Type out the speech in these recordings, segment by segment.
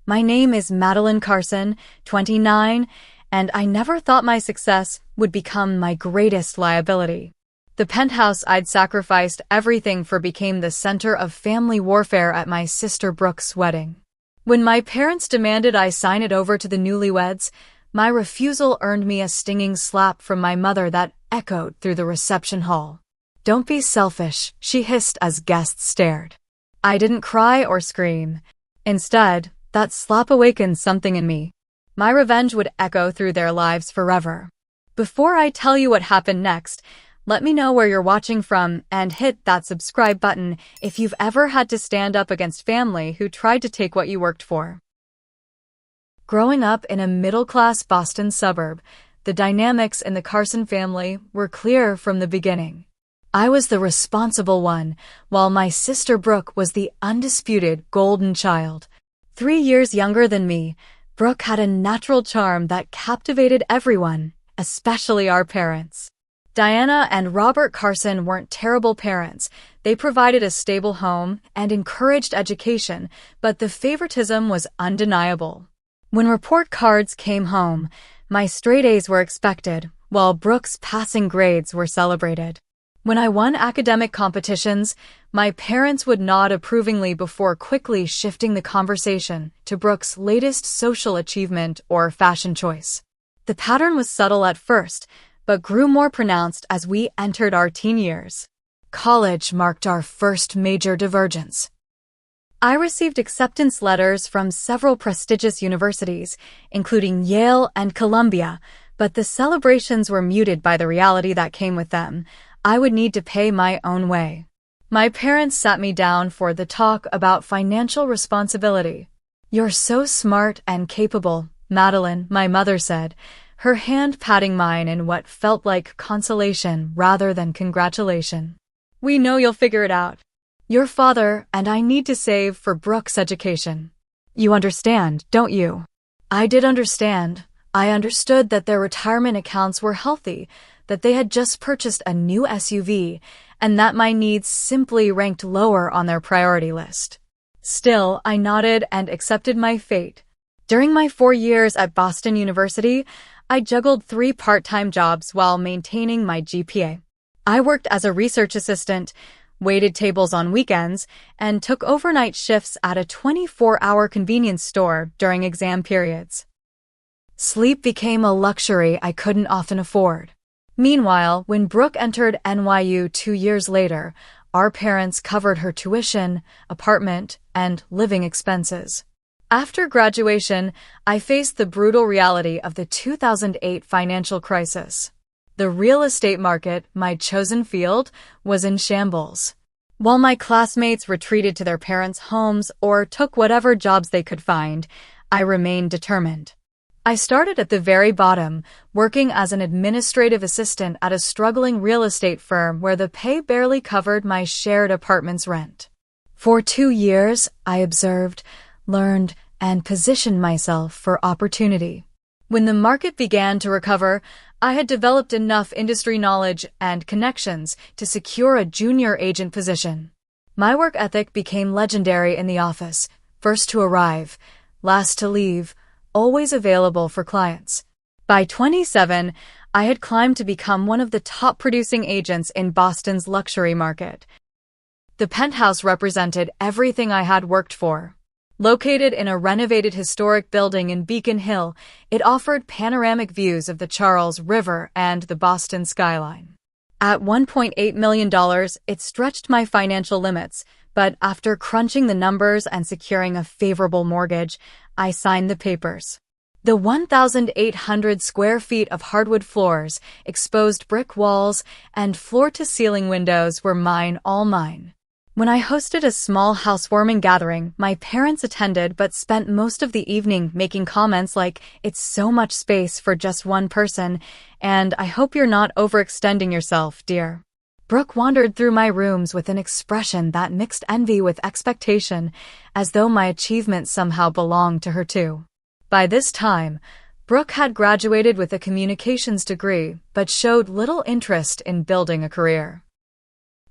My name is Madeline Carson, 29, and I never thought my success would become my greatest liability. The penthouse I'd sacrificed everything for became the center of family warfare at my sister Brooke's wedding. When my parents demanded I sign it over to the newlyweds, my refusal earned me a stinging slap from my mother that echoed through the reception hall. "Don't be selfish," she hissed as guests stared. I didn't cry or scream. Instead, that slap awakened something in me. My revenge would echo through their lives forever. Before I tell you what happened next, let me know where you're watching from and hit that subscribe button if you've ever had to stand up against family who tried to take what you worked for. Growing up in a middle-class Boston suburb, the dynamics in the Carson family were clear from the beginning. I was the responsible one, while my sister Brooke was the undisputed golden child. 3 years younger than me, Brooke had a natural charm that captivated everyone, especially our parents. Diana and Robert Carson weren't terrible parents. They provided a stable home and encouraged education, but the favoritism was undeniable. When report cards came home, my straight A's were expected, while Brooke's passing grades were celebrated. When I won academic competitions, my parents would nod approvingly before quickly shifting the conversation to Brooke's latest social achievement or fashion choice. The pattern was subtle at first, but grew more pronounced as we entered our teen years. College marked our first major divergence. I received acceptance letters from several prestigious universities, including Yale and Columbia, but the celebrations were muted by the reality that came with them. I would need to pay my own way. My parents sat me down for the talk about financial responsibility. "You're so smart and capable, Madeline," my mother said, her hand patting mine in what felt like consolation rather than congratulation. "We know you'll figure it out. Your father and I need to save for Brooke's education. You understand, don't you?" I did understand. I understood that their retirement accounts were healthy, that they had just purchased a new SUV, and that my needs simply ranked lower on their priority list. Still, I nodded and accepted my fate. During my 4 years at Boston University, I juggled 3 part-time jobs while maintaining my GPA. I worked as a research assistant, waited tables on weekends, and took overnight shifts at a 24-hour convenience store during exam periods. Sleep became a luxury I couldn't often afford. Meanwhile, when Brooke entered NYU 2 years later, our parents covered her tuition, apartment, and living expenses. After graduation, I faced the brutal reality of the 2008 financial crisis. The real estate market, my chosen field, was in shambles. While my classmates retreated to their parents' homes or took whatever jobs they could find, I remained determined. I started at the very bottom, working as an administrative assistant at a struggling real estate firm where the pay barely covered my shared apartment's rent. For 2 years, I observed, learned, and positioned myself for opportunity. When the market began to recover, I had developed enough industry knowledge and connections to secure a junior agent position. My work ethic became legendary in the office, first to arrive, last to leave, always available for clients. By 27, I had climbed to become one of the top producing agents in Boston's luxury market. The Penthouse represented everything I had worked for. Located in a renovated historic building in Beacon Hill, it offered panoramic views of the Charles River and the Boston skyline. At $1.8 million, it stretched my financial limits, but after crunching the numbers and securing a favorable mortgage, I signed the papers. The 1,800 square feet of hardwood floors, exposed brick walls, and floor-to-ceiling windows were mine, all mine. When I hosted a small housewarming gathering, my parents attended but spent most of the evening making comments like, "It's so much space for just one person," and "I hope you're not overextending yourself, dear." Brooke wandered through my rooms with an expression that mixed envy with expectation, as though my achievement somehow belonged to her too. By this time, Brooke had graduated with a communications degree but showed little interest in building a career.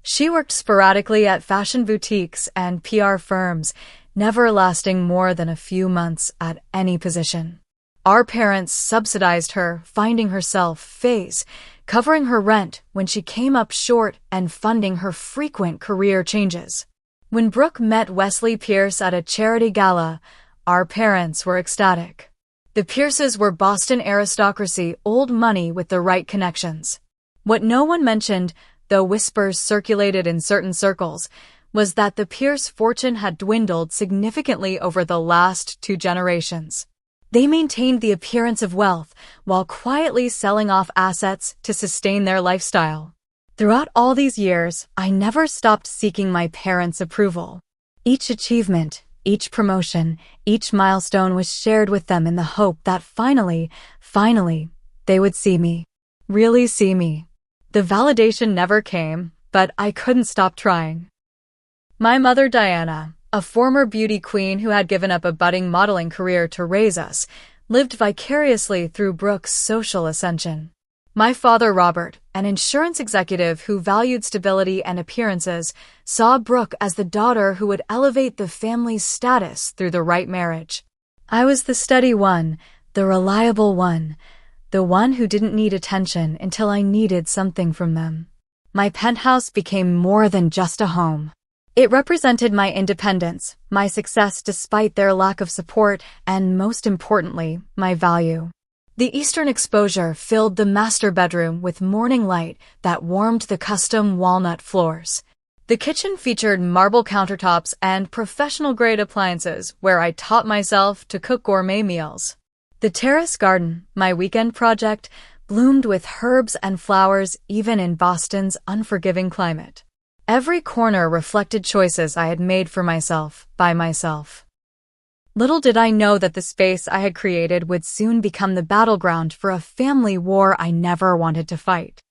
She worked sporadically at fashion boutiques and PR firms, never lasting more than a few months at any position. Our parents subsidized her finding herself phase, covering her rent when she came up short and funding her frequent career changes. When Brooke met Wesley Pierce at a charity gala, our parents were ecstatic. The Pierces were Boston aristocracy, old money with the right connections. What no one mentioned, though whispers circulated in certain circles, was that the Pierce fortune had dwindled significantly over the last 2 generations. They maintained the appearance of wealth while quietly selling off assets to sustain their lifestyle. Throughout all these years, I never stopped seeking my parents' approval. Each achievement, each promotion, each milestone was shared with them in the hope that finally, they would see me. Really see me. The validation never came, but I couldn't stop trying. My mother, Diana, a former beauty queen who had given up a budding modeling career to raise us, lived vicariously through Brooke's social ascension. My father, Robert, an insurance executive who valued stability and appearances, saw Brooke as the daughter who would elevate the family's status through the right marriage. I was the steady one, the reliable one, the one who didn't need attention until I needed something from them. My penthouse became more than just a home. It represented my independence, my success despite their lack of support, and most importantly, my value. The eastern exposure filled the master bedroom with morning light that warmed the custom walnut floors. The kitchen featured marble countertops and professional-grade appliances where I taught myself to cook gourmet meals. The terrace garden, my weekend project, bloomed with herbs and flowers even in Boston's unforgiving climate. Every corner reflected choices I had made for myself, by myself. Little did I know that the space I had created would soon become the battleground for a family war I never wanted to fight.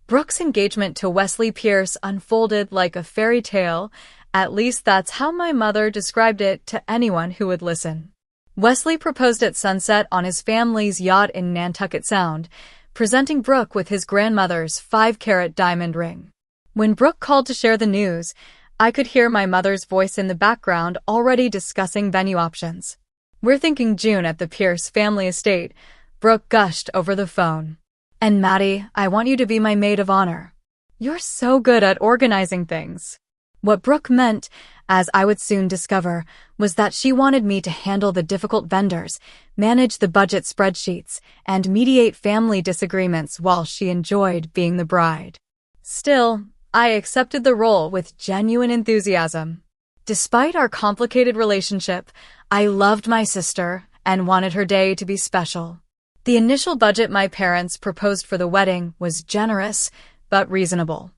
Brooke's engagement to Wesley Pierce unfolded like a fairy tale, at least that's how my mother described it to anyone who would listen. Wesley proposed at sunset on his family's yacht in Nantucket Sound, presenting Brooke with his grandmother's 5-carat diamond ring. When Brooke called to share the news, I could hear my mother's voice in the background already discussing venue options. "We're thinking June at the Pierce family estate," Brooke gushed over the phone. "And Maddie, I want you to be my maid of honor. You're so good at organizing things." What Brooke meant, as I would soon discover, was that she wanted me to handle the difficult vendors, manage the budget spreadsheets, and mediate family disagreements while she enjoyed being the bride. Still, I accepted the role with genuine enthusiasm. Despite our complicated relationship, I loved my sister and wanted her day to be special. The initial budget my parents proposed for the wedding was generous, but reasonable.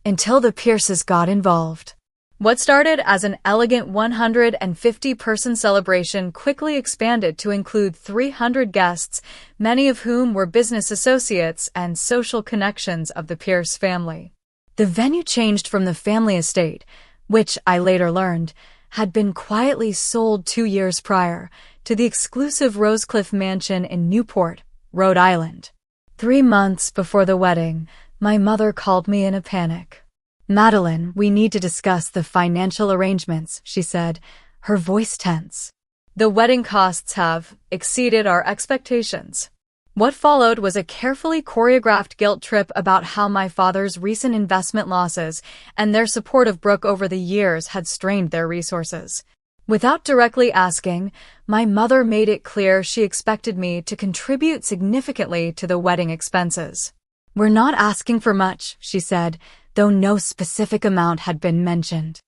Until the Pierces got involved. What started as an elegant 150-person celebration quickly expanded to include 300 guests, many of whom were business associates and social connections of the Pierce family. The venue changed from the family estate, which I later learned had been quietly sold 2 years prior, to the exclusive Rosecliff Mansion in Newport, Rhode Island. 3 months before the wedding, my mother called me in a panic. "Madeline, we need to discuss the financial arrangements," she said, her voice tense. "The wedding costs have exceeded our expectations." What followed was a carefully choreographed guilt trip about how my father's recent investment losses and their support of Brooke over the years had strained their resources. Without directly asking, my mother made it clear she expected me to contribute significantly to the wedding expenses. "We're not asking for much," she said, though no specific amount had been mentioned.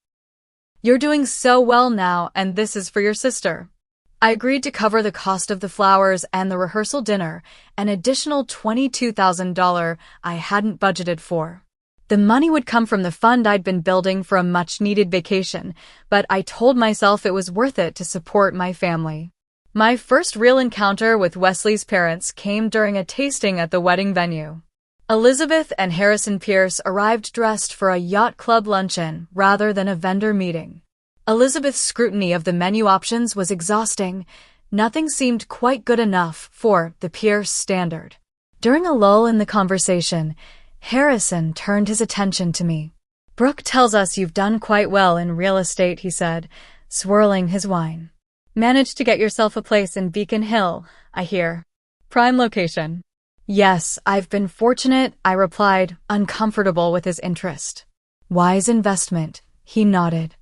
"You're doing so well now, and this is for your sister." I agreed to cover the cost of the flowers and the rehearsal dinner, an additional $22,000 I hadn't budgeted for. The money would come from the fund I'd been building for a much-needed vacation, but I told myself it was worth it to support my family. My first real encounter with Wesley's parents came during a tasting at the wedding venue. Elizabeth and Harrison Pierce arrived dressed for a yacht club luncheon rather than a vendor meeting. Elizabeth's scrutiny of the menu options was exhausting. Nothing seemed quite good enough for the Pierce standard. During a lull in the conversation, Harrison turned his attention to me. "Brooke tells us you've done quite well in real estate," he said, swirling his wine. Managed to get yourself a place in Beacon Hill, I hear. Prime location. Yes, I've been fortunate, I replied, uncomfortable with his interest. Wise investment, he nodded.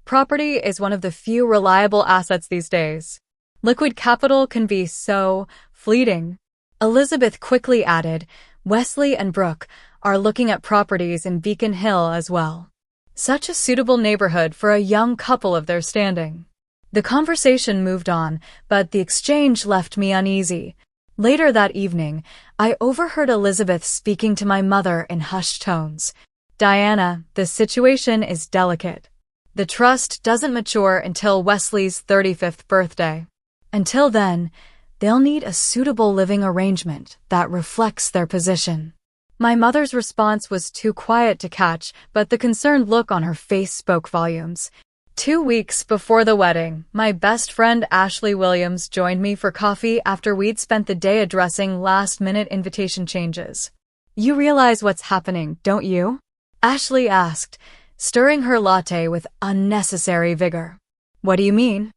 Property is one of the few reliable assets these days. Liquid capital can be so fleeting. Elizabeth quickly added, Wesley and Brooke are looking at properties in Beacon Hill as well. Such a suitable neighborhood for a young couple of their standing. The conversation moved on, but the exchange left me uneasy. Later that evening, I overheard Elizabeth speaking to my mother in hushed tones. Diana, the situation is delicate. The trust doesn't mature until Wesley's 35th birthday. Until then, they'll need a suitable living arrangement that reflects their position. My mother's response was too quiet to catch, but the concerned look on her face spoke volumes. 2 weeks before the wedding, my best friend Ashley Williams joined me for coffee after we'd spent the day addressing last-minute invitation changes. You realize what's happening, don't you? Ashley asked, stirring her latte with unnecessary vigor. What do you mean?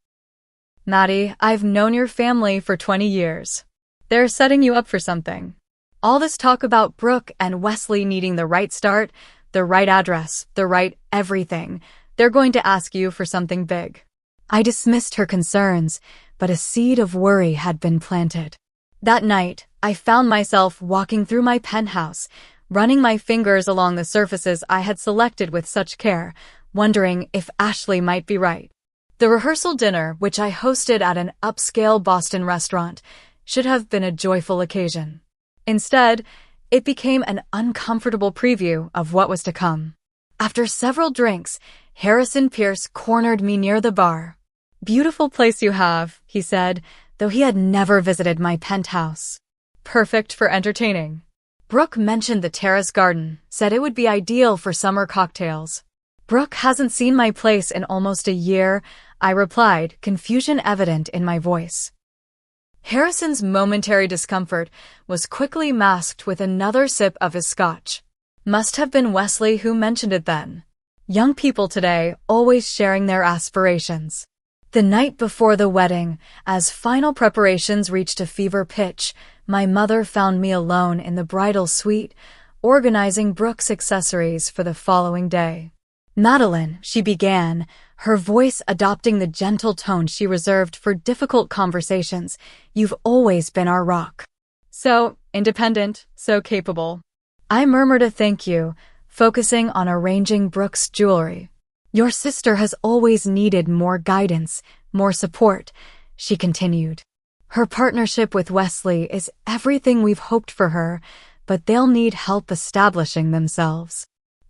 Maddie, I've known your family for 20 years. They're setting you up for something. All this talk about Brooke and Wesley needing the right start, the right address, the right everything. They're going to ask you for something big. I dismissed her concerns, but a seed of worry had been planted. That night, I found myself walking through my penthouse, running my fingers along the surfaces I had selected with such care, wondering if Ashley might be right. The rehearsal dinner, which I hosted at an upscale Boston restaurant, should have been a joyful occasion. Instead, it became an uncomfortable preview of what was to come. After several drinks, Harrison Pierce cornered me near the bar. Beautiful place you have, he said, though he had never visited my penthouse. Perfect for entertaining. Brooke mentioned the terrace garden, said it would be ideal for summer cocktails. Brooke hasn't seen my place in almost a year, I replied, confusion evident in my voice. Harrison's momentary discomfort was quickly masked with another sip of his scotch. Must have been Wesley who mentioned it then. Young people today always sharing their aspirations. The night before the wedding, as final preparations reached a fever pitch, my mother found me alone in the bridal suite, organizing Brooke's accessories for the following day. Madeline, she began, her voice adopting the gentle tone she reserved for difficult conversations, you've always been our rock. So independent, so capable. I murmured a thank you, focusing on arranging Brooke's jewelry. Your sister has always needed more guidance, more support, she continued. Her partnership with Wesley is everything we've hoped for her, but they'll need help establishing themselves.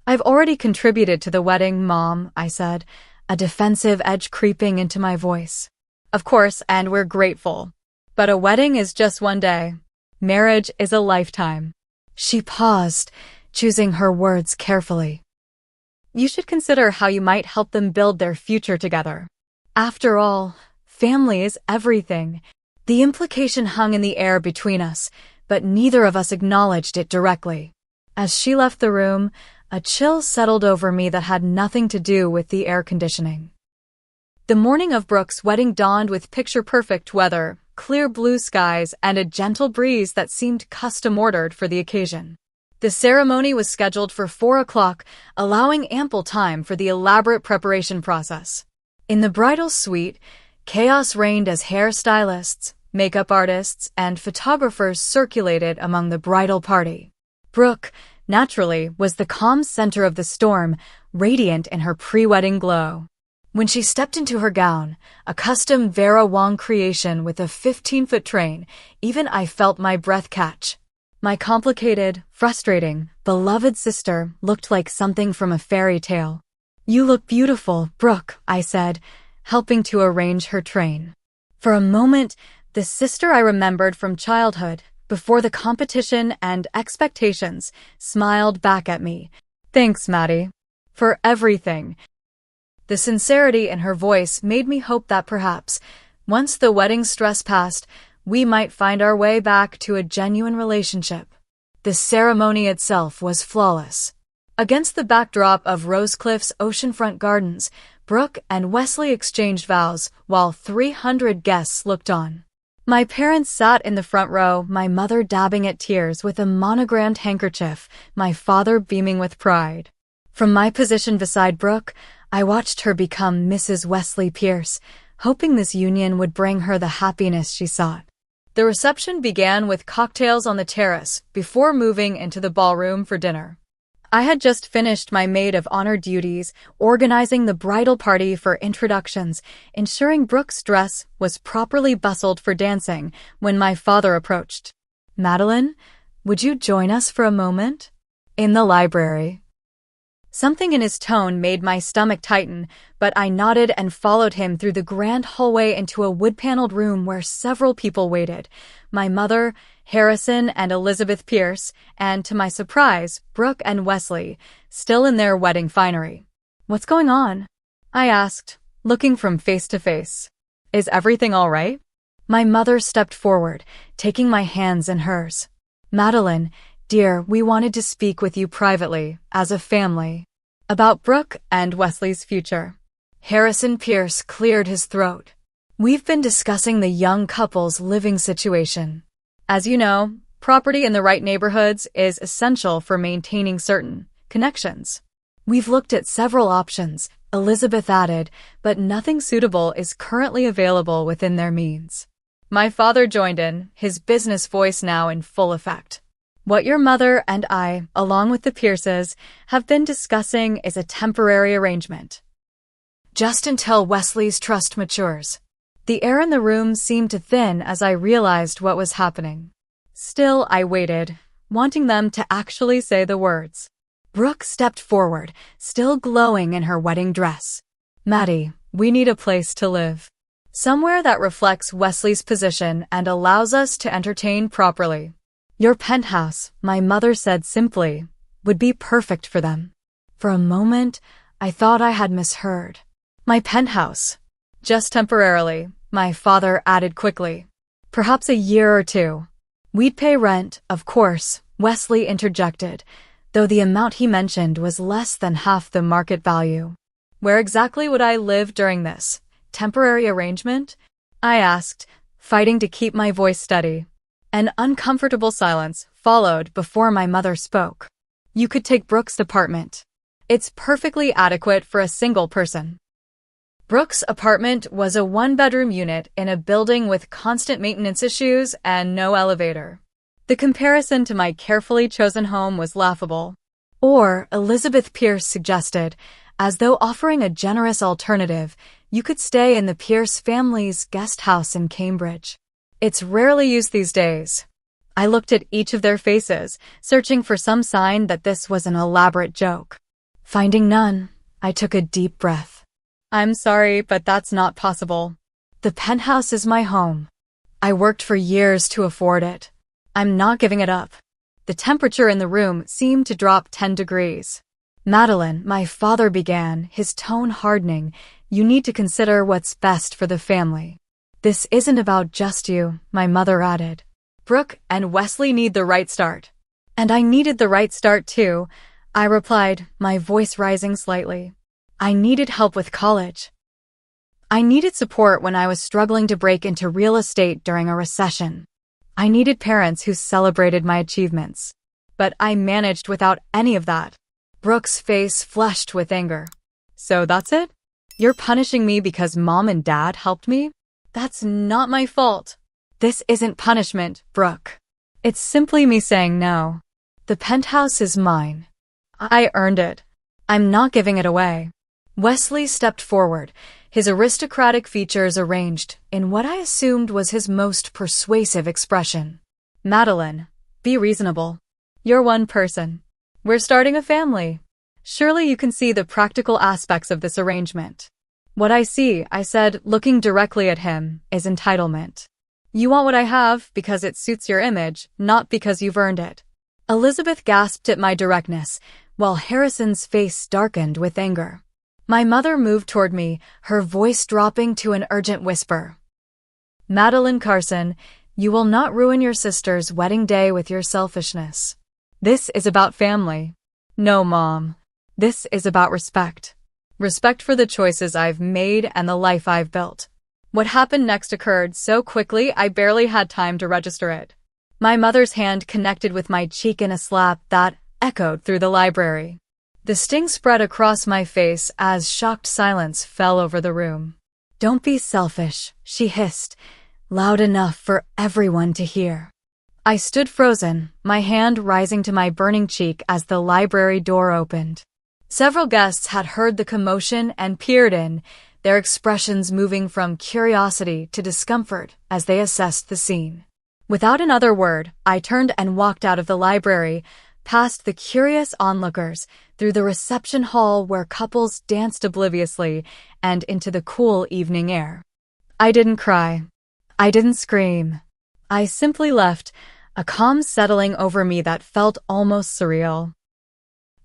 I've already contributed to the wedding, Mom, I said, a defensive edge creeping into my voice. Of course, and we're grateful. But a wedding is just one day. Marriage is a lifetime. She paused, choosing her words carefully. You should consider how you might help them build their future together. After all, family is everything. The implication hung in the air between us, but neither of us acknowledged it directly. As she left the room, a chill settled over me that had nothing to do with the air conditioning. The morning of Brooke's wedding dawned with picture-perfect weather, clear blue skies, and a gentle breeze that seemed custom-ordered for the occasion. The ceremony was scheduled for 4 o'clock, allowing ample time for the elaborate preparation process. In the bridal suite, chaos reigned as hairstylists, makeup artists, and photographers circulated among the bridal party. Brooke, naturally, was the calm center of the storm, radiant in her pre-wedding glow. When she stepped into her gown, a custom Vera Wang creation with a 15-foot train, even I felt my breath catch. My complicated, frustrating, beloved sister looked like something from a fairy tale. You look beautiful, Brooke, I said, helping to arrange her train. For a moment, the sister I remembered from childhood, before the competition and expectations, smiled back at me. Thanks, Maddie. For everything. The sincerity in her voice made me hope that perhaps, once the wedding stress passed, we might find our way back to a genuine relationship. The ceremony itself was flawless. Against the backdrop of Rosecliff's oceanfront gardens, Brooke and Wesley exchanged vows while 300 guests looked on. My parents sat in the front row, my mother dabbing at tears with a monogrammed handkerchief, my father beaming with pride. From my position beside Brooke, I watched her become Mrs. Wesley Pierce, hoping this union would bring her the happiness she sought. The reception began with cocktails on the terrace before moving into the ballroom for dinner. I had just finished my maid of honor duties, organizing the bridal party for introductions, ensuring Brooke's dress was properly bustled for dancing when my father approached. "Madeline, would you join us for a moment?" "In the library." Something in his tone made my stomach tighten, but I nodded and followed him through the grand hallway into a wood-paneled room where several people waited. My mother, Harrison, and Elizabeth Pierce, and, to my surprise, Brooke and Wesley, still in their wedding finery. "What's going on?" I asked, looking from face to face. "Is everything all right?" My mother stepped forward, taking my hands in hers. "Madeline, dear, we wanted to speak with you privately, as a family, about Brooke and Wesley's future." Harrison Pierce cleared his throat. "We've been discussing the young couple's living situation. As you know, property in the right neighborhoods is essential for maintaining certain connections. We've looked at several options," Elizabeth added, "but nothing suitable is currently available within their means." My father joined in, his business voice now in full effect. "What your mother and I, along with the Pierces, have been discussing is a temporary arrangement. Just until Wesley's trust matures." The air in the room seemed to thin as I realized what was happening. Still, I waited, wanting them to actually say the words. Brooke stepped forward, still glowing in her wedding dress. "Maddie, we need a place to live. Somewhere that reflects Wesley's position and allows us to entertain properly. Your penthouse," my mother said simply, "would be perfect for them." For a moment, I thought I had misheard. "My penthouse." "Just temporarily," my father added quickly. "Perhaps a year or two." "We'd pay rent, of course," Wesley interjected, though the amount he mentioned was less than half the market value. "Where exactly would I live during this temporary arrangement?" I asked, fighting to keep my voice steady. An uncomfortable silence followed before my mother spoke. "You could take Brooke's apartment. It's perfectly adequate for a single person." Brooke's apartment was a one-bedroom unit in a building with constant maintenance issues and no elevator. The comparison to my carefully chosen home was laughable. Or, Elizabeth Pierce suggested, as though offering a generous alternative, you could stay in the Pierce family's guest house in Cambridge. It's rarely used these days. I looked at each of their faces, searching for some sign that this was an elaborate joke. Finding none, I took a deep breath. "I'm sorry, but that's not possible. The penthouse is my home. I worked for years to afford it. I'm not giving it up." The temperature in the room seemed to drop 10 degrees. "Madeline," my father began, his tone hardening, "you need to consider what's best for the family. This isn't about just you," my mother added. "Brooke and Wesley need the right start." "And I needed the right start too," I replied, my voice rising slightly. "I needed help with college. I needed support when I was struggling to break into real estate during a recession. I needed parents who celebrated my achievements. But I managed without any of that." Brooke's face flushed with anger. "So that's it? You're punishing me because Mom and Dad helped me? That's not my fault." "This isn't punishment, Brooke. It's simply me saying no. The penthouse is mine. I earned it. I'm not giving it away." Wesley stepped forward, his aristocratic features arranged in what I assumed was his most persuasive expression. "Madeline, be reasonable. You're one person. We're starting a family. Surely you can see the practical aspects of this arrangement." "What I see," I said, looking directly at him, "is entitlement. You want what I have because it suits your image, not because you've earned it." Elizabeth gasped at my directness, while Harrison's face darkened with anger. My mother moved toward me, her voice dropping to an urgent whisper. "Madeline Carson, you will not ruin your sister's wedding day with your selfishness. This is about family." "No, Mom. This is about respect." respect for the choices I've made and the life I've built. What happened next occurred so quickly I barely had time to register it. My mother's hand connected with my cheek in a slap that echoed through the library. The sting spread across my face as shocked silence fell over the room. "Don't be selfish," she hissed, loud enough for everyone to hear. I stood frozen, my hand rising to my burning cheek as the library door opened. Several guests had heard the commotion and peered in, their expressions moving from curiosity to discomfort as they assessed the scene. Without another word, I turned and walked out of the library, past the curious onlookers, through the reception hall where couples danced obliviously, and into the cool evening air. I didn't cry. I didn't scream. I simply left, a calm settling over me that felt almost surreal.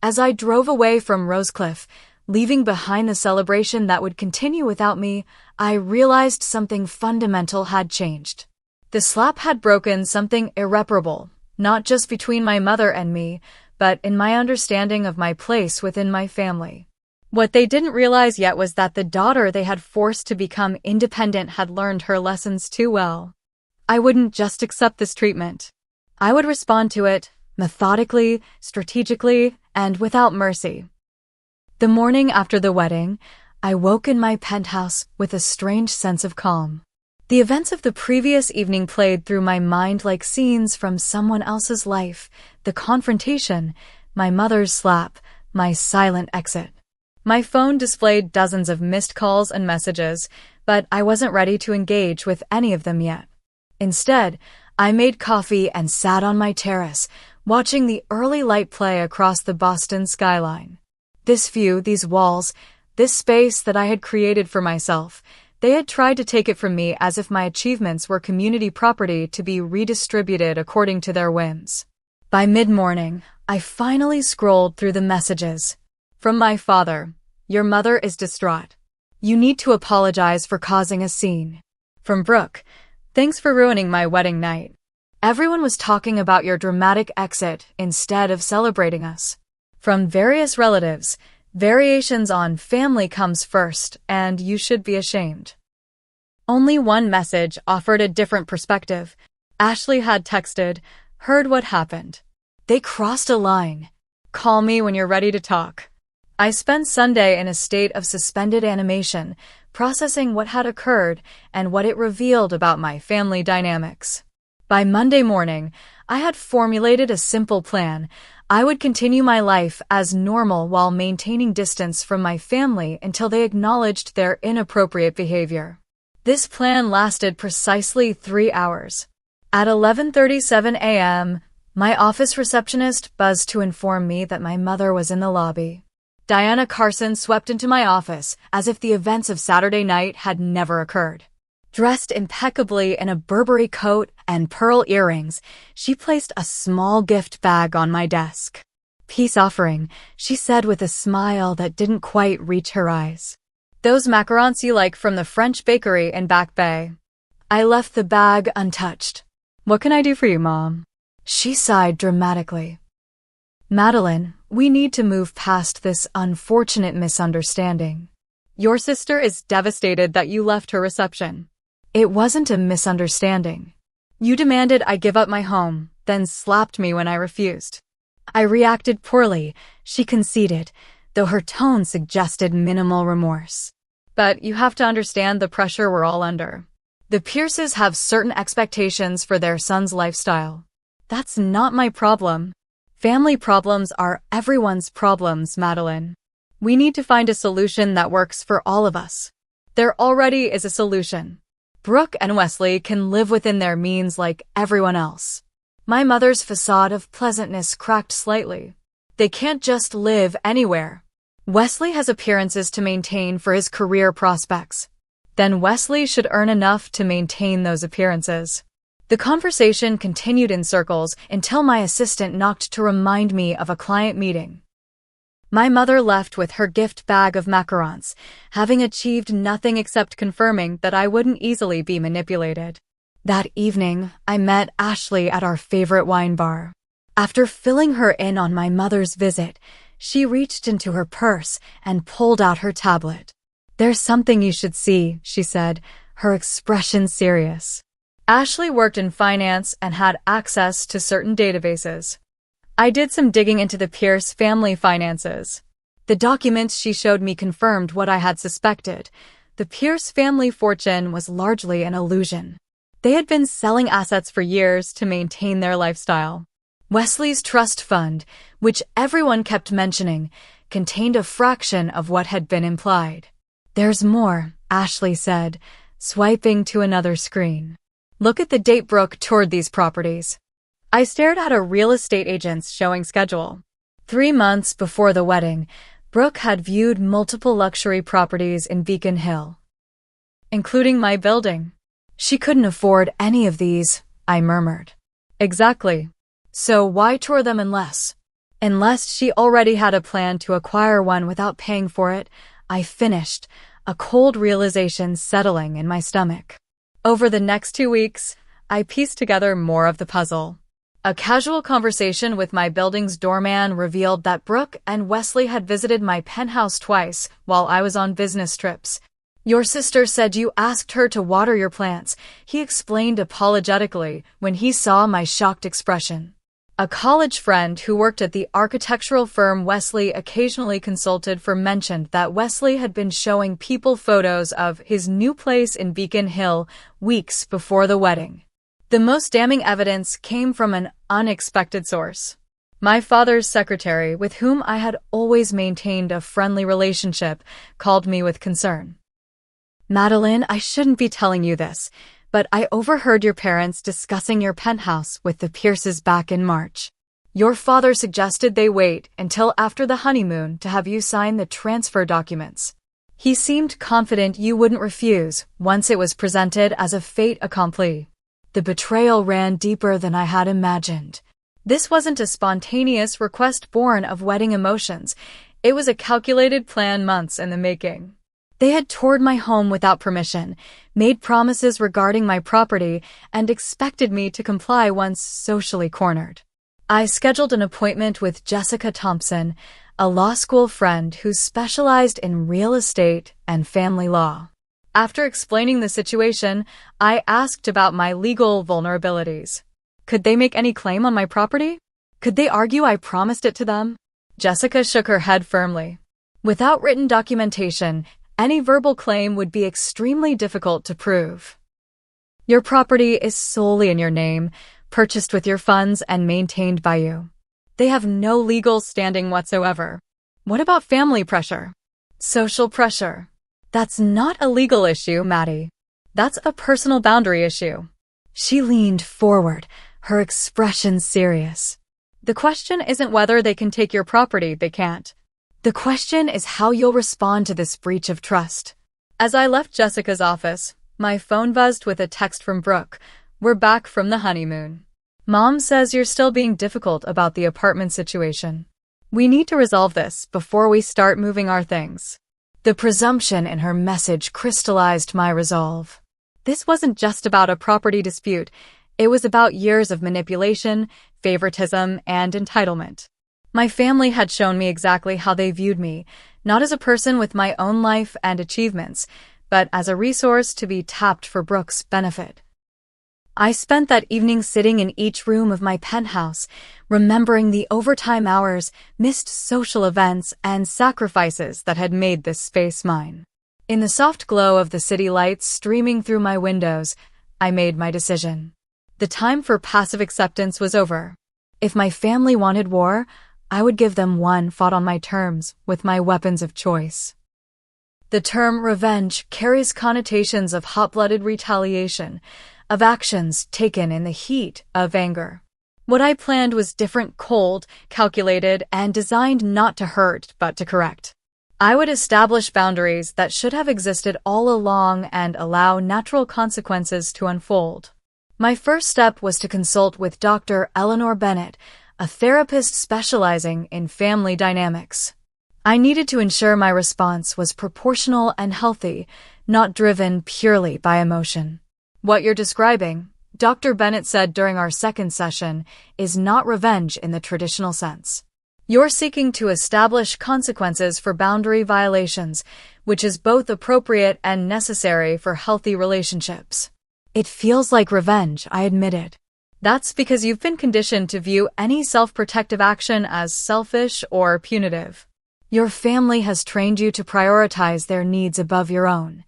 As I drove away from Rosecliff, leaving behind the celebration that would continue without me, I realized something fundamental had changed. The slap had broken something irreparable, not just between my mother and me, but in my understanding of my place within my family. What they didn't realize yet was that the daughter they had forced to become independent had learned her lessons too well. I wouldn't just accept this treatment. I would respond to it, methodically, strategically, and without mercy. The morning after the wedding, I woke in my penthouse with a strange sense of calm. The events of the previous evening played through my mind like scenes from someone else's life, the confrontation, my mother's slap, my silent exit. My phone displayed dozens of missed calls and messages, but I wasn't ready to engage with any of them yet. Instead, I made coffee and sat on my terrace, watching the early light play across the Boston skyline. This view, these walls, this space that I had created for myself, they had tried to take it from me as if my achievements were community property to be redistributed according to their whims. By mid-morning, I finally scrolled through the messages. From my father, "Your mother is distraught. You need to apologize for causing a scene." From Brooke, "Thanks for ruining my wedding night. Everyone was talking about your dramatic exit instead of celebrating us." From various relatives, variations on "family comes first and you should be ashamed." Only one message offered a different perspective. Ashley had texted, "Heard what happened. They crossed a line. Call me when you're ready to talk." I spent Sunday in a state of suspended animation, processing what had occurred and what it revealed about my family dynamics. By Monday morning, I had formulated a simple plan. I would continue my life as normal while maintaining distance from my family until they acknowledged their inappropriate behavior. This plan lasted precisely 3 hours. At 11:37 a.m., my office receptionist buzzed to inform me that my mother was in the lobby. Diana Carson swept into my office as if the events of Saturday night had never occurred. Dressed impeccably in a Burberry coat and pearl earrings, she placed a small gift bag on my desk. "Peace offering," she said with a smile that didn't quite reach her eyes. "Those macarons you like from the French bakery in Back Bay." I left the bag untouched. "What can I do for you, Mom?" She sighed dramatically. "Madeline, we need to move past this unfortunate misunderstanding. Your sister is devastated that you left her reception." It wasn't a misunderstanding. "You demanded I give up my home, then slapped me when I refused." I reacted poorly, she conceded, though her tone suggested minimal remorse. "But you have to understand the pressure we're all under. The Pierces have certain expectations for their son's lifestyle. That's not my problem. Family problems are everyone's problems, Madeline. We need to find a solution that works for all of us. There already is a solution. Brooke and Wesley can live within their means like everyone else." My mother's facade of pleasantness cracked slightly. "They can't just live anywhere. Wesley has appearances to maintain for his career prospects. Then Wesley should earn enough to maintain those appearances." The conversation continued in circles until my assistant knocked to remind me of a client meeting. My mother left with her gift bag of macarons, having achieved nothing except confirming that I wouldn't easily be manipulated. That evening, I met Ashley at our favorite wine bar. After filling her in on my mother's visit, She reached into her purse and pulled out her tablet. "There's something you should see," she said, her expression serious. Ashley worked in finance and had access to certain databases. I did some digging into the Pierce family finances. The documents she showed me confirmed what I had suspected. The Pierce family fortune was largely an illusion. They had been selling assets for years to maintain their lifestyle. Wesley's trust fund, which everyone kept mentioning, contained a fraction of what had been implied. "There's more," Ashley said, swiping to another screen. "Look at the date Brooke toured these properties." I stared at a real estate agent's showing schedule. 3 months before the wedding, Brooke had viewed multiple luxury properties in Beacon Hill, including my building. "She couldn't afford any of these," I murmured. "Exactly. So why tour them unless she already had a plan to acquire one without paying for it," I finished, a cold realization settling in my stomach. Over the next 2 weeks, I pieced together more of the puzzle. A casual conversation with my building's doorman revealed that Brooke and Wesley had visited my penthouse twice while I was on business trips. "Your sister said you asked her to water your plants," he explained apologetically when he saw my shocked expression. A college friend who worked at the architectural firm Wesley occasionally consulted for mentioned that Wesley had been showing people photos of his new place in Beacon Hill weeks before the wedding. The most damning evidence came from an unexpected source. My father's secretary, with whom I had always maintained a friendly relationship, called me with concern. "Madeline, I shouldn't be telling you this, but I overheard your parents discussing your penthouse with the Pierces back in March. Your father suggested they wait until after the honeymoon to have you sign the transfer documents. He seemed confident you wouldn't refuse once it was presented as a fait accompli." The betrayal ran deeper than I had imagined. This wasn't a spontaneous request born of wedding emotions. It was a calculated plan months in the making. They had toured my home without permission, made promises regarding my property, and expected me to comply once socially cornered. I scheduled an appointment with Jessica Thompson, a law school friend who specialized in real estate and family law. After explaining the situation, I asked about my legal vulnerabilities. Could they make any claim on my property? Could they argue I promised it to them? Jessica shook her head firmly. Without written documentation, any verbal claim would be extremely difficult to prove. Your property is solely in your name, purchased with your funds and maintained by you. They have no legal standing whatsoever. What about family pressure? Social pressure? That's not a legal issue, Maddie. That's a personal boundary issue. She leaned forward, her expression serious. The question isn't whether they can take your property, they can't. The question is how you'll respond to this breach of trust. As I left Jessica's office, my phone buzzed with a text from Brooke. "We're back from the honeymoon. Mom says you're still being difficult about the apartment situation. We need to resolve this before we start moving our things." The presumption in her message crystallized my resolve. This wasn't just about a property dispute. It was about years of manipulation, favoritism, and entitlement. My family had shown me exactly how they viewed me, not as a person with my own life and achievements, but as a resource to be tapped for Brooke's benefit. I spent that evening sitting in each room of my penthouse, remembering the overtime hours, missed social events, and sacrifices that had made this space mine. In the soft glow of the city lights streaming through my windows, I made my decision. The time for passive acceptance was over. If my family wanted war, I would give them one fought on my terms, with my weapons of choice. The term revenge carries connotations of hot-blooded retaliation, of actions taken in the heat of anger. What I planned was different, cold, calculated, and designed not to hurt but to correct. I would establish boundaries that should have existed all along and allow natural consequences to unfold. My first step was to consult with Dr. Eleanor Bennett, a therapist specializing in family dynamics. I needed to ensure my response was proportional and healthy, not driven purely by emotion. "What you're describing," Dr. Bennett said during our second session, "is not revenge in the traditional sense. You're seeking to establish consequences for boundary violations, which is both appropriate and necessary for healthy relationships. It feels like revenge, I admit it. That's because you've been conditioned to view any self-protective action as selfish or punitive. Your family has trained you to prioritize their needs above your own.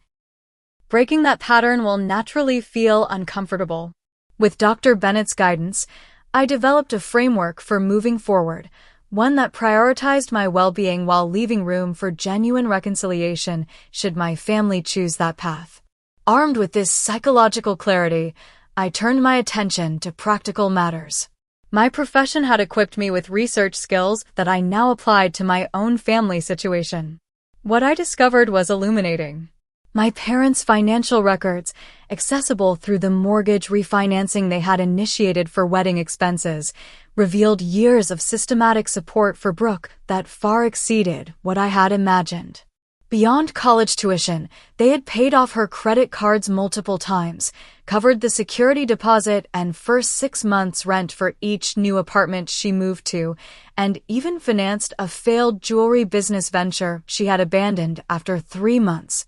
Breaking that pattern will naturally feel uncomfortable. With Dr. Bennett's guidance, I developed a framework for moving forward, one that prioritized my well-being while leaving room for genuine reconciliation should my family choose that path. Armed with this psychological clarity, I turned my attention to practical matters. My profession had equipped me with research skills that I now applied to my own family situation. What I discovered was illuminating. My parents' financial records, accessible through the mortgage refinancing they had initiated for wedding expenses, revealed years of systematic support for Brooke that far exceeded what I had imagined. Beyond college tuition, they had paid off her credit cards multiple times, covered the security deposit and first 6 months' rent for each new apartment she moved to, and even financed a failed jewelry business venture she had abandoned after 3 months.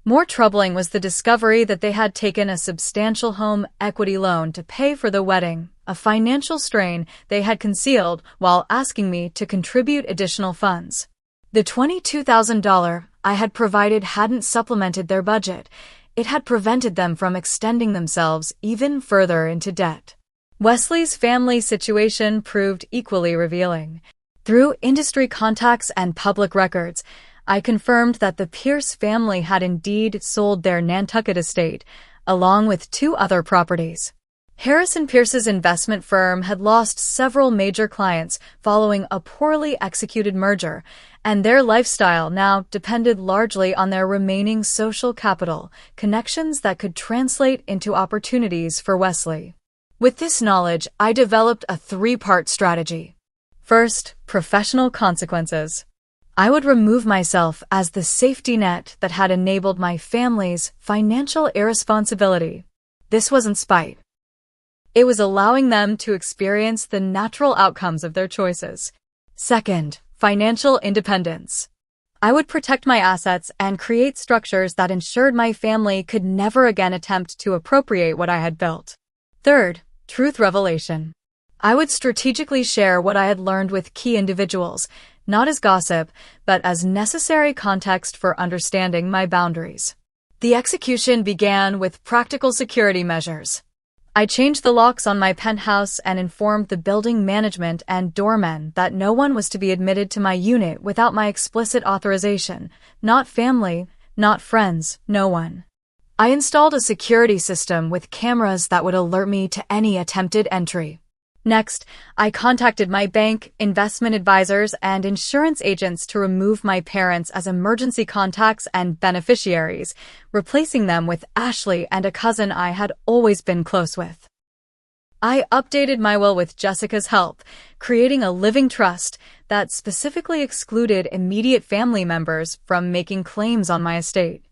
More troubling was the discovery that they had taken a substantial home equity loan to pay for the wedding, a financial strain they had concealed while asking me to contribute additional funds. The $22,000 I had provided hadn't supplemented their budget. It had prevented them from extending themselves even further into debt. Wesley's family situation proved equally revealing. Through industry contacts and public records, I confirmed that the Pierce family had indeed sold their Nantucket estate, along with 2 other properties. Harrison Pierce's investment firm had lost several major clients following a poorly executed merger, and their lifestyle now depended largely on their remaining social capital, connections that could translate into opportunities for Wesley. With this knowledge, I developed a 3-part strategy. First, professional consequences. I would remove myself as the safety net that had enabled my family's financial irresponsibility. This wasn't spite. It was allowing them to experience the natural outcomes of their choices. Second, financial independence. I would protect my assets and create structures that ensured my family could never again attempt to appropriate what I had built. Third, truth revelation. I would strategically share what I had learned with key individuals, not as gossip, but as necessary context for understanding my boundaries. The execution began with practical security measures. I changed the locks on my penthouse and informed the building management and doormen that no one was to be admitted to my unit without my explicit authorization. Not family, not friends, no one. I installed a security system with cameras that would alert me to any attempted entry. Next, I contacted my bank, investment advisors, and insurance agents to remove my parents as emergency contacts and beneficiaries, replacing them with Ashley and a cousin I had always been close with. I updated my will with Jessica's help, creating a living trust that specifically excluded immediate family members from making claims on my estate.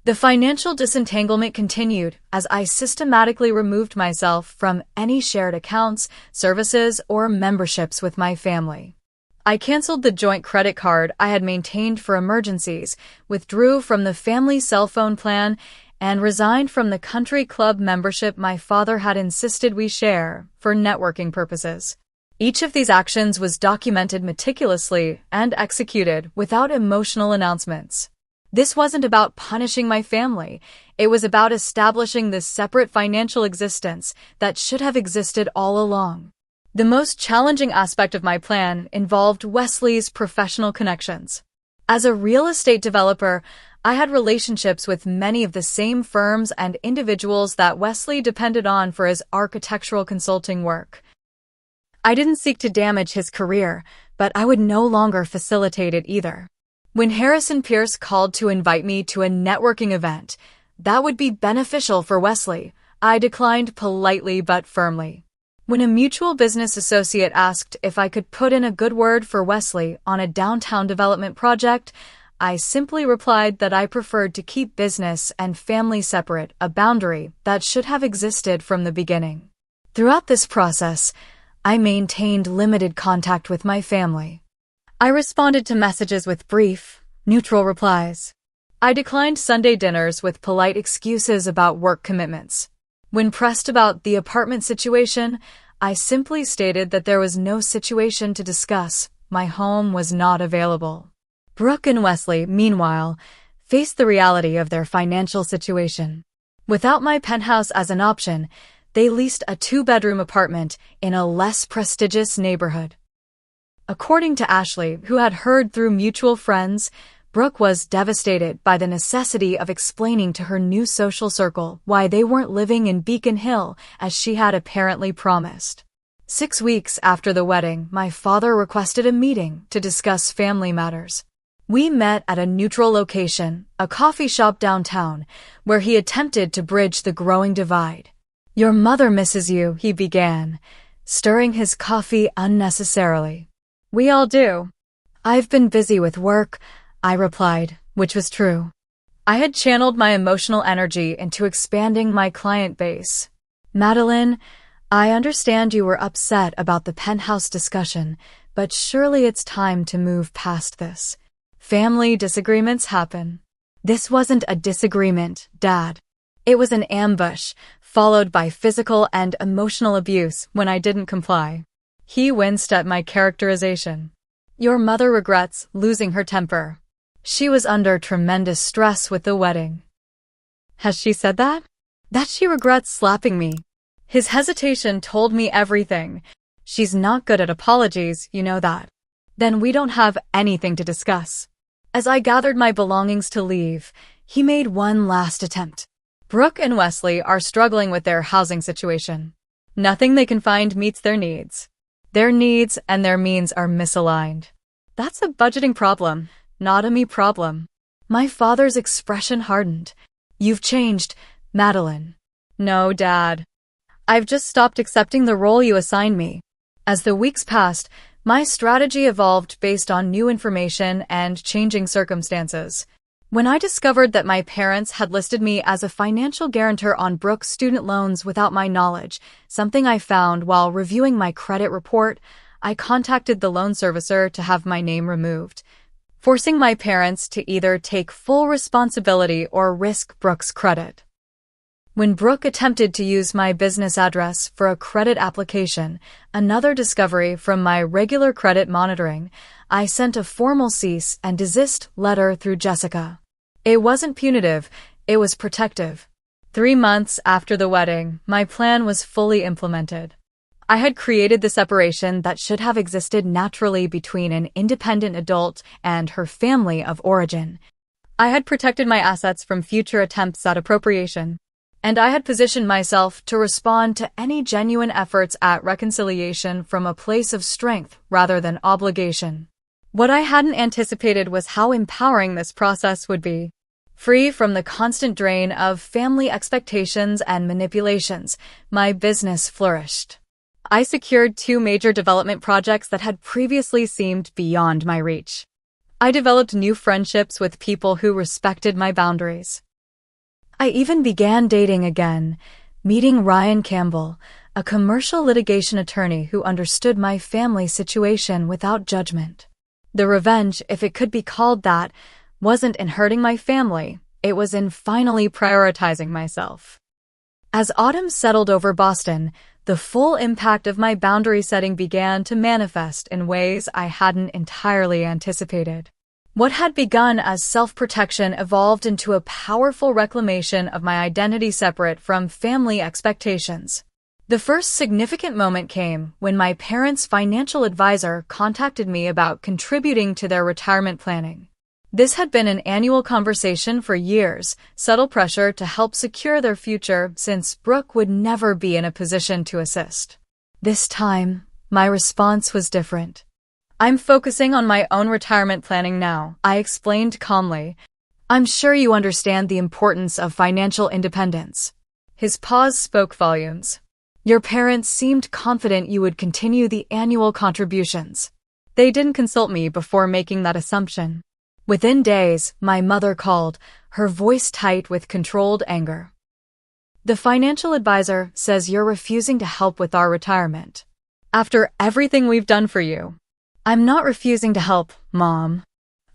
The financial disentanglement continued as I systematically removed myself from any shared accounts, services, or memberships with my family. I canceled the joint credit card I had maintained for emergencies, withdrew from the family cell phone plan, and resigned from the country club membership my father had insisted we share for networking purposes. Each of these actions was documented meticulously and executed without emotional announcements. This wasn't about punishing my family. It was about establishing this separate financial existence that should have existed all along. The most challenging aspect of my plan involved Wesley's professional connections. As a real estate developer, I had relationships with many of the same firms and individuals that Wesley depended on for his architectural consulting work. I didn't seek to damage his career, but I would no longer facilitate it either. When Harrison Pierce called to invite me to a networking event that would be beneficial for Wesley, I declined politely but firmly. When a mutual business associate asked if I could put in a good word for Wesley on a downtown development project, I simply replied that I preferred to keep business and family separate, a boundary that should have existed from the beginning. Throughout this process, I maintained limited contact with my family. I responded to messages with brief, neutral replies. I declined Sunday dinners with polite excuses about work commitments. When pressed about the apartment situation, I simply stated that there was no situation to discuss. My home was not available. Brooke and Wesley, meanwhile, faced the reality of their financial situation. Without my penthouse as an option, they leased a 2-bedroom apartment in a less prestigious neighborhood. According to Ashley, who had heard through mutual friends, Brooke was devastated by the necessity of explaining to her new social circle why they weren't living in Beacon Hill as she had apparently promised. 6 weeks after the wedding, my father requested a meeting to discuss family matters. We met at a neutral location, a coffee shop downtown, where he attempted to bridge the growing divide. "Your mother misses you," he began, stirring his coffee unnecessarily. "We all do." "I've been busy with work," I replied, which was true. I had channeled my emotional energy into expanding my client base. "Madeline, I understand you were upset about the penthouse discussion, but surely it's time to move past this. Family disagreements happen." "This wasn't a disagreement, Dad. It was an ambush, followed by physical and emotional abuse when I didn't comply." He winced at my characterization. "Your mother regrets losing her temper. She was under tremendous stress with the wedding." "Has she said that?" "That she regrets slapping me." His hesitation told me everything. "She's not good at apologies, you know that." "Then we don't have anything to discuss." As I gathered my belongings to leave, he made one last attempt. "Brooke and Wesley are struggling with their housing situation. Nothing they can find meets their needs. Their needs and their means are misaligned. That's a budgeting problem, not a me problem." My father's expression hardened. "You've changed, Madeline." "No, Dad. I've just stopped accepting the role you assigned me." As the weeks passed, my strategy evolved based on new information and changing circumstances. When I discovered that my parents had listed me as a financial guarantor on Brooke's student loans without my knowledge, something I found while reviewing my credit report, I contacted the loan servicer to have my name removed, forcing my parents to either take full responsibility or risk Brooke's credit. When Brooke attempted to use my business address for a credit application, another discovery from my regular credit monitoring, I sent a formal cease and desist letter through Jessica. It wasn't punitive, it was protective. 3 months after the wedding, my plan was fully implemented. I had created the separation that should have existed naturally between an independent adult and her family of origin. I had protected my assets from future attempts at appropriation. And I had positioned myself to respond to any genuine efforts at reconciliation from a place of strength rather than obligation. What I hadn't anticipated was how empowering this process would be. Free from the constant drain of family expectations and manipulations, my business flourished. I secured 2 major development projects that had previously seemed beyond my reach. I developed new friendships with people who respected my boundaries. I even began dating again, meeting Ryan Campbell, a commercial litigation attorney who understood my family situation without judgment. The revenge, if it could be called that, wasn't in hurting my family, it was in finally prioritizing myself. As autumn settled over Boston, the full impact of my boundary setting began to manifest in ways I hadn't entirely anticipated. What had begun as self-protection evolved into a powerful reclamation of my identity separate from family expectations. The first significant moment came when my parents' financial advisor contacted me about contributing to their retirement planning. This had been an annual conversation for years, subtle pressure to help secure their future since Brooke would never be in a position to assist. This time, my response was different. "I'm focusing on my own retirement planning now," I explained calmly. "I'm sure you understand the importance of financial independence." His pause spoke volumes. "Your parents seemed confident you would continue the annual contributions." They didn't consult me before making that assumption. Within days, my mother called, her voice tight with controlled anger. "The financial advisor says you're refusing to help with our retirement." After everything we've done for you. I'm not refusing to help, Mom.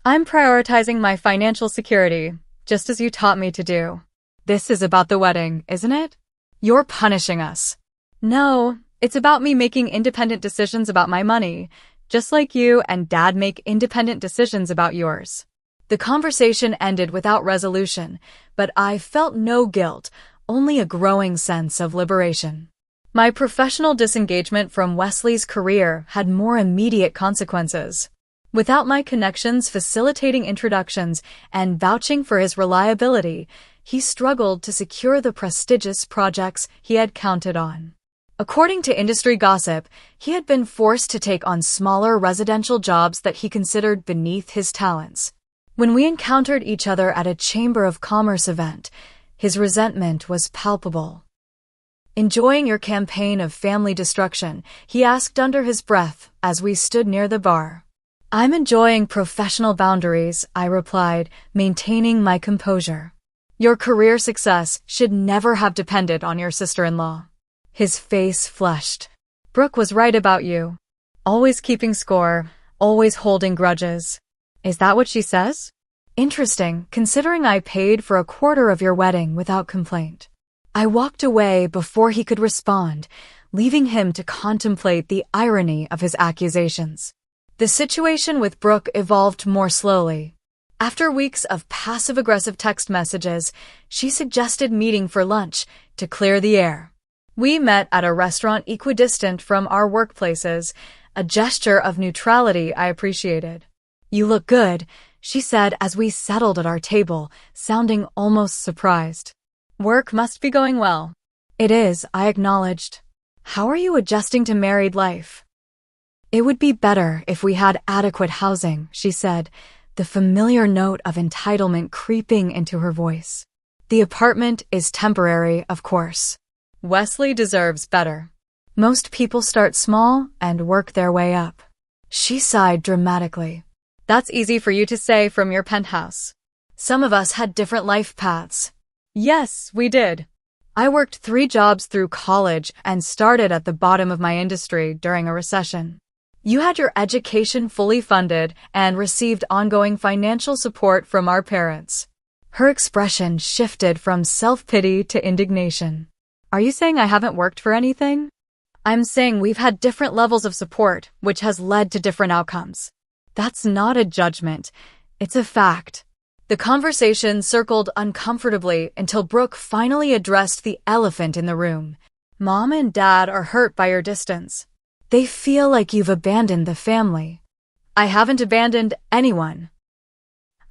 I'm prioritizing my financial security, just as you taught me to do. This is about the wedding, isn't it? You're punishing us. No, it's about me making independent decisions about my money, just like you and Dad make independent decisions about yours. The conversation ended without resolution, but I felt no guilt, only a growing sense of liberation. My professional disengagement from Wesley's career had more immediate consequences. Without my connections facilitating introductions and vouching for his reliability, he struggled to secure the prestigious projects he had counted on. According to industry gossip, he had been forced to take on smaller residential jobs that he considered beneath his talents. When we encountered each other at a Chamber of Commerce event, his resentment was palpable. Enjoying your campaign of family destruction, he asked under his breath as we stood near the bar. I'm enjoying professional boundaries, I replied, maintaining my composure. Your career success should never have depended on your sister-in-law. His face flushed. Brooke was right about you. Always keeping score, always holding grudges. Is that what she says? Interesting, considering I paid for a quarter of your wedding without complaint. I walked away before he could respond, leaving him to contemplate the irony of his accusations. The situation with Brooke evolved more slowly. After weeks of passive-aggressive text messages, she suggested meeting for lunch to clear the air. We met at a restaurant equidistant from our workplaces, a gesture of neutrality I appreciated. You look good, she said as we settled at our table, sounding almost surprised. Work must be going well. It is, I acknowledged. How are you adjusting to married life? It would be better if we had adequate housing, she said, the familiar note of entitlement creeping into her voice. The apartment is temporary, of course. Wesley deserves better. Most people start small and work their way up. She sighed dramatically. That's easy for you to say from your penthouse. Some of us had different life paths. Yes, we did. I worked 3 jobs through college and started at the bottom of my industry during a recession. You had your education fully funded and received ongoing financial support from our parents. Her expression shifted from self-pity to indignation. Are you saying I haven't worked for anything? I'm saying we've had different levels of support, which has led to different outcomes. That's not a judgment. It's a fact. The conversation circled uncomfortably until Brooke finally addressed the elephant in the room. Mom and Dad are hurt by your distance. They feel like you've abandoned the family. I haven't abandoned anyone.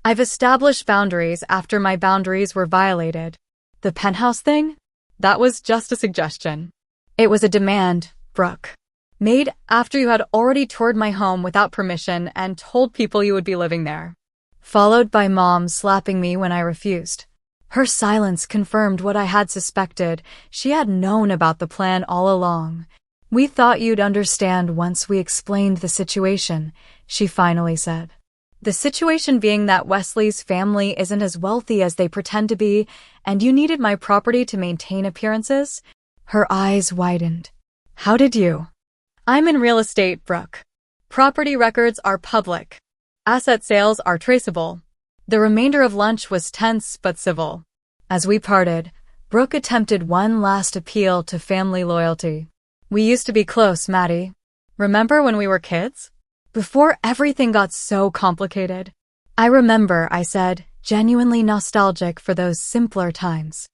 I've established boundaries after my boundaries were violated. The penthouse thing? That was just a suggestion. It was a demand, Brooke. Made after you had already toured my home without permission and told people you would be living there. Followed by Mom slapping me when I refused. Her silence confirmed what I had suspected. She had known about the plan all along. We thought you'd understand once we explained the situation, she finally said. The situation being that Wesley's family isn't as wealthy as they pretend to be, and you needed my property to maintain appearances? Her eyes widened. How did you? I'm in real estate, Brooke. Property records are public. Asset sales are traceable. The remainder of lunch was tense but civil. As we parted, Brooke attempted one last appeal to family loyalty. We used to be close, Maddie. Remember when we were kids? Before everything got so complicated. I remember, I said, genuinely nostalgic for those simpler times.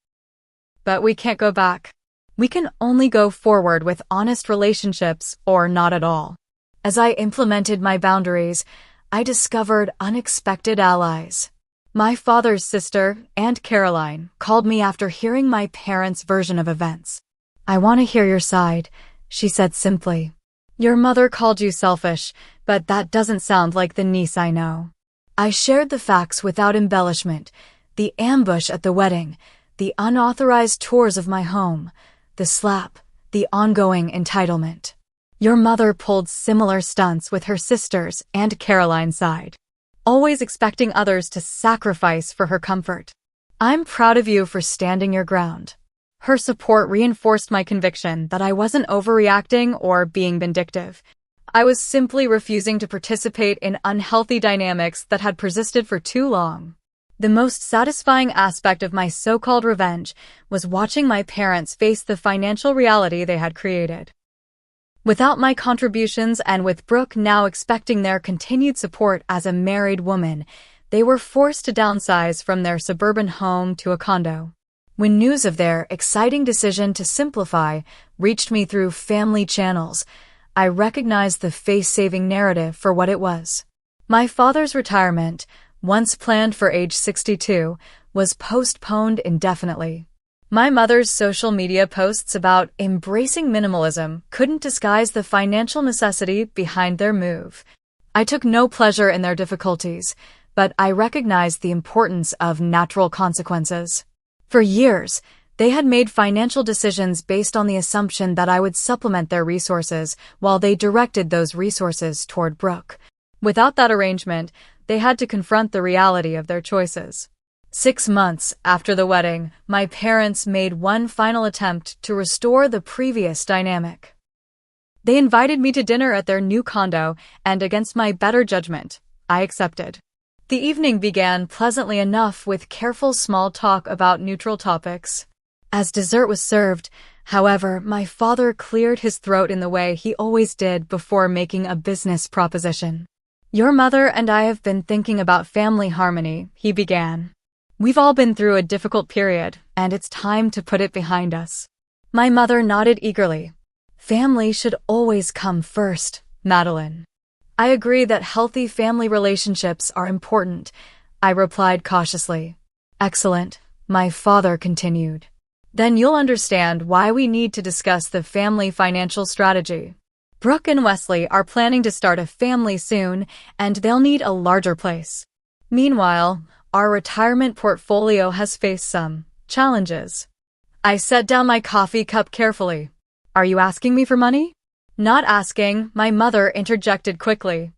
But we can't go back. We can only go forward with honest relationships or not at all. As I implemented my boundaries, I discovered unexpected allies. My father's sister, Aunt Caroline, called me after hearing my parents' version of events. I want to hear your side, she said simply. Your mother called you selfish, but that doesn't sound like the niece I know. I shared the facts without embellishment, the ambush at the wedding, the unauthorized tours of my home, the slap, the ongoing entitlement. Your mother pulled similar stunts with her sisters and Caroline's side, always expecting others to sacrifice for her comfort. I'm proud of you for standing your ground. Her support reinforced my conviction that I wasn't overreacting or being vindictive. I was simply refusing to participate in unhealthy dynamics that had persisted for too long. The most satisfying aspect of my so-called revenge was watching my parents face the financial reality they had created. Without my contributions and with Brooke now expecting their continued support as a married woman, they were forced to downsize from their suburban home to a condo. When news of their exciting decision to simplify reached me through family channels, I recognized the face-saving narrative for what it was. My father's retirement, once planned for age 62, was postponed indefinitely. My mother's social media posts about embracing minimalism couldn't disguise the financial necessity behind their move. I took no pleasure in their difficulties, but I recognized the importance of natural consequences. For years, they had made financial decisions based on the assumption that I would supplement their resources while they directed those resources toward Brooke. Without that arrangement, they had to confront the reality of their choices. 6 months after the wedding, my parents made one final attempt to restore the previous dynamic. They invited me to dinner at their new condo, and against my better judgment, I accepted. The evening began pleasantly enough with careful small talk about neutral topics. As dessert was served, however, my father cleared his throat in the way he always did before making a business proposition. "Your mother and I have been thinking about family harmony," he began. "We've all been through a difficult period, and it's time to put it behind us." My mother nodded eagerly. "Family should always come first, Madeline." "I agree that healthy family relationships are important," I replied cautiously. "Excellent," my father continued. "Then you'll understand why we need to discuss the family financial strategy. Brooke and Wesley are planning to start a family soon, and they'll need a larger place. Meanwhile, our retirement portfolio has faced some challenges." I set down my coffee cup carefully. "Are you asking me for money?" "Not asking," my mother interjected quickly.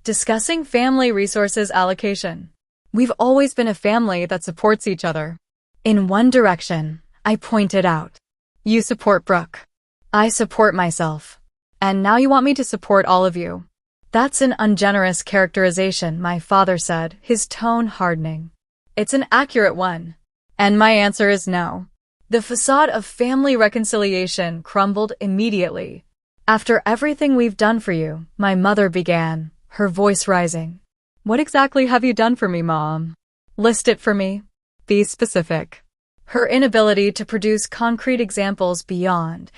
"Discussing family resources allocation. We've always been a family that supports each other." "In one direction," I pointed out. "You support Brooke. I support myself. And now you want me to support all of you." "That's an ungenerous characterization," my father said, his tone hardening. "It's an accurate one. And my answer is no." The facade of family reconciliation crumbled immediately. "After everything we've done for you," my mother began, her voice rising. "What exactly have you done for me, Mom? List it for me. Be specific." Her inability to produce concrete examples beyond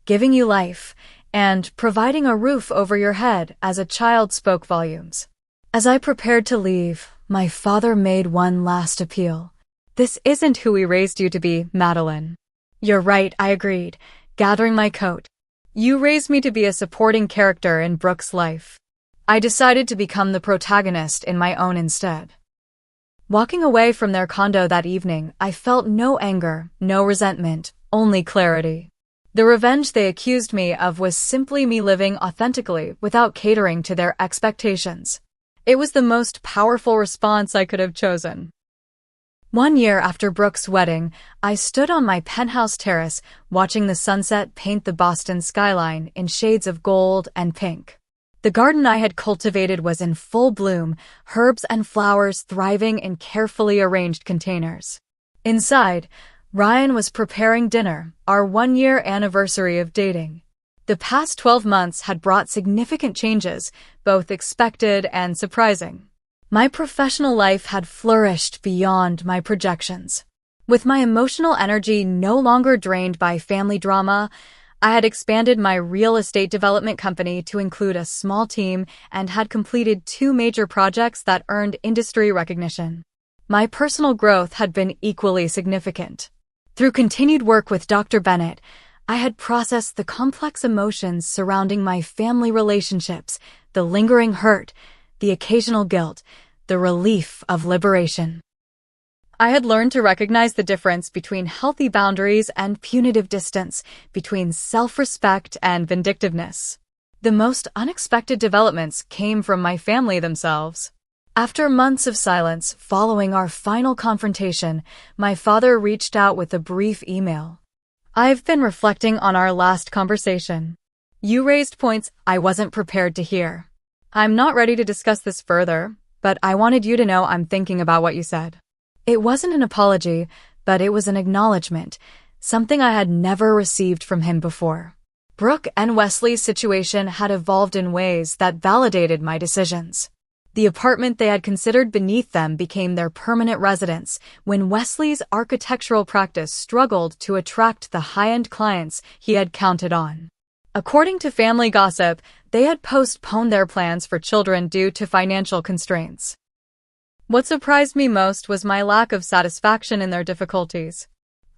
giving you life and providing a roof over your head as a child spoke volumes. As I prepared to leave, my father made one last appeal. "This isn't who we raised you to be, Madeline." "You're right," I agreed, gathering my coat. "You raised me to be a supporting character in Brooke's life. I decided to become the protagonist in my own instead." Walking away from their condo that evening, I felt no anger, no resentment, only clarity. The revenge they accused me of was simply me living authentically without catering to their expectations. It was the most powerful response I could have chosen. 1 year after Brooke's wedding, I stood on my penthouse terrace watching the sunset paint the Boston skyline in shades of gold and pink. The garden I had cultivated was in full bloom, herbs and flowers thriving in carefully arranged containers. Inside, Ryan was preparing dinner, our 1-year anniversary of dating. The past 12 months had brought significant changes, both expected and surprising. My professional life had flourished beyond my projections. With my emotional energy no longer drained by family drama, I had expanded my real estate development company to include a small team and had completed 2 major projects that earned industry recognition. My personal growth had been equally significant. Through continued work with Dr. Bennett, I had processed the complex emotions surrounding my family relationships, the lingering hurt, the occasional guilt, the relief of liberation. I had learned to recognize the difference between healthy boundaries and punitive distance, between self-respect and vindictiveness. The most unexpected developments came from my family themselves. After months of silence following our final confrontation, my father reached out with a brief email. "I've been reflecting on our last conversation. You raised points I wasn't prepared to hear. I'm not ready to discuss this further, but I wanted you to know I'm thinking about what you said." It wasn't an apology, but it was an acknowledgement, something I had never received from him before. Brooke and Wesley's situation had evolved in ways that validated my decisions. The apartment they had considered beneath them became their permanent residence when Wesley's architectural practice struggled to attract the high-end clients he had counted on. According to family gossip, they had postponed their plans for children due to financial constraints. What surprised me most was my lack of satisfaction in their difficulties.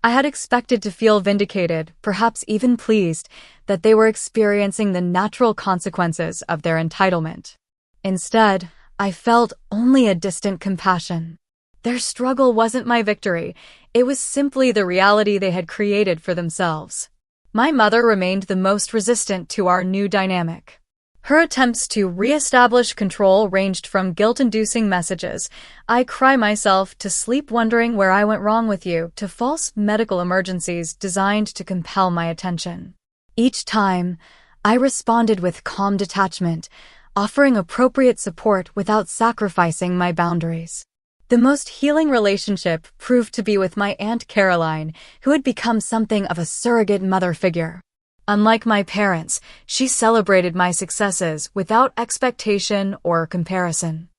I had expected to feel vindicated, perhaps even pleased, that they were experiencing the natural consequences of their entitlement. Instead, I felt only a distant compassion. Their struggle wasn't my victory, it was simply the reality they had created for themselves. My mother remained the most resistant to our new dynamic. Her attempts to re-establish control ranged from guilt-inducing messages, "I cry myself to sleep wondering where I went wrong with you," to false medical emergencies designed to compel my attention. Each time, I responded with calm detachment, offering appropriate support without sacrificing my boundaries. The most healing relationship proved to be with my Aunt Caroline, who had become something of a surrogate mother figure. Unlike my parents, she celebrated my successes without expectation or comparison.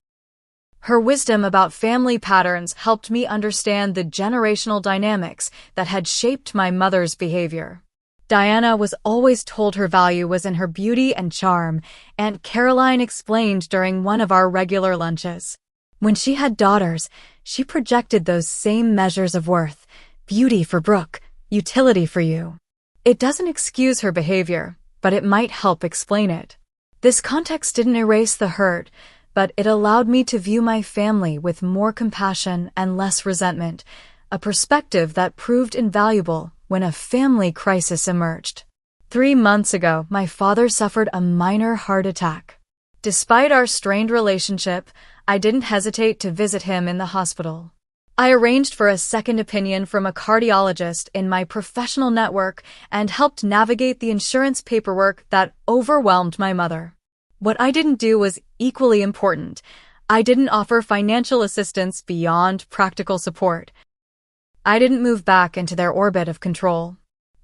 Her wisdom about family patterns helped me understand the generational dynamics that had shaped my mother's behavior. Diana was always told her value was in her beauty and charm, Aunt Caroline explained during one of our regular lunches. When she had daughters, she projected those same measures of worth: beauty for Brooke, utility for you. It doesn't excuse her behavior, but it might help explain it. This context didn't erase the hurt, but it allowed me to view my family with more compassion and less resentment, a perspective that proved invaluable when a family crisis emerged. 3 months ago, my father suffered a minor heart attack. Despite our strained relationship, I didn't hesitate to visit him in the hospital. I arranged for a second opinion from a cardiologist in my professional network and helped navigate the insurance paperwork that overwhelmed my mother. What I didn't do was equally important. I didn't offer financial assistance beyond practical support. I didn't move back into their orbit of control.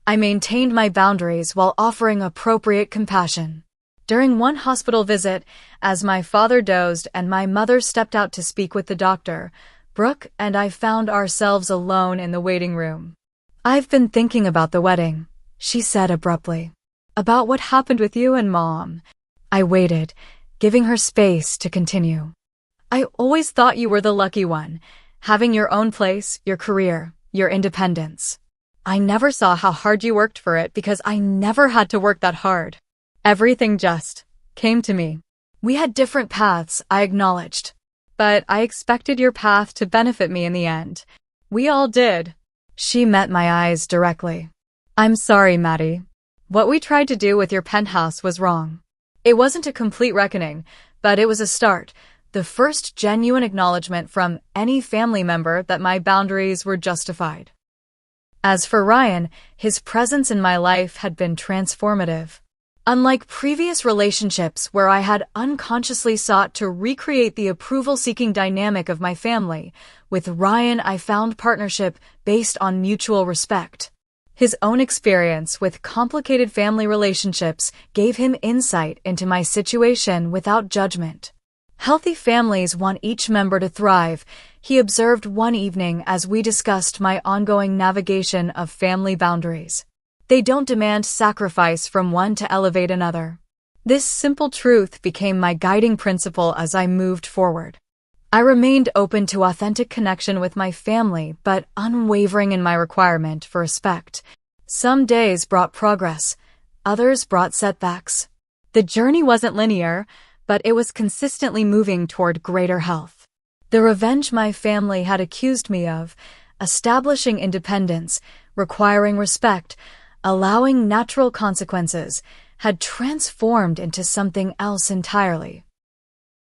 I maintained my boundaries while offering appropriate compassion. During one hospital visit, as my father dozed and my mother stepped out to speak with the doctor, Brooke and I found ourselves alone in the waiting room. "I've been thinking about the wedding," she said abruptly. "About what happened with you and Mom." I waited, giving her space to continue. "I always thought you were the lucky one, having your own place, your career, your independence. I never saw how hard you worked for it because I never had to work that hard. Everything just came to me." We had different paths, I acknowledged. But I expected your path to benefit me in the end. We all did. She met my eyes directly. "I'm sorry, Maddie. What we tried to do with your penthouse was wrong. It wasn't a complete reckoning, but it was a start, the first genuine acknowledgement from any family member that my boundaries were justified." As for Ryan, his presence in my life had been transformative. Unlike previous relationships where I had unconsciously sought to recreate the approval-seeking dynamic of my family, with Ryan I found partnership based on mutual respect. His own experience with complicated family relationships gave him insight into my situation without judgment. "Healthy families want each member to thrive," he observed one evening as we discussed my ongoing navigation of family boundaries. "They don't demand sacrifice from one to elevate another." This simple truth became my guiding principle as I moved forward. I remained open to authentic connection with my family, but unwavering in my requirement for respect. Some days brought progress, others brought setbacks. The journey wasn't linear, but it was consistently moving toward greater health. The revenge my family had accused me of, establishing independence, requiring respect, allowing natural consequences, had transformed into something else entirely.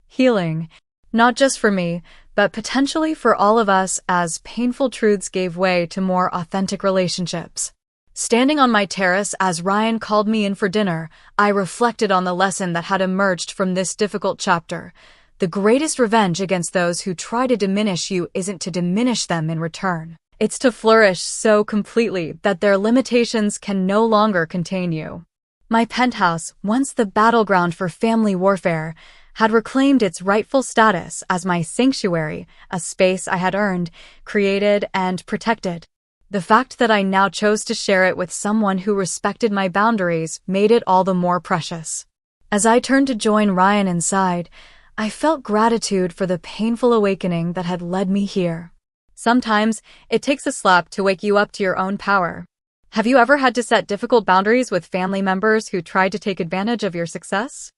Healing. Not just for me, but potentially for all of us as painful truths gave way to more authentic relationships. Standing on my terrace as Ryan called me in for dinner, I reflected on the lesson that had emerged from this difficult chapter. The greatest revenge against those who try to diminish you isn't to diminish them in return. It's to flourish so completely that their limitations can no longer contain you. My penthouse, once the battleground for family warfare, had reclaimed its rightful status as my sanctuary, a space I had earned, created, and protected. The fact that I now chose to share it with someone who respected my boundaries made it all the more precious. As I turned to join Ryan inside, I felt gratitude for the painful awakening that had led me here. Sometimes, it takes a slap to wake you up to your own power. Have you ever had to set difficult boundaries with family members who tried to take advantage of your success?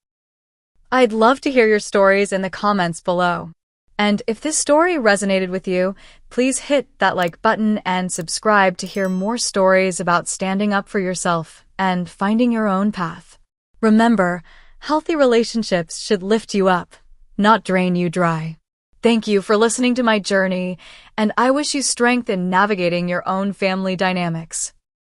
I'd love to hear your stories in the comments below. And if this story resonated with you, please hit that like button and subscribe to hear more stories about standing up for yourself and finding your own path. Remember, healthy relationships should lift you up, not drain you dry. Thank you for listening to my journey, and I wish you strength in navigating your own family dynamics.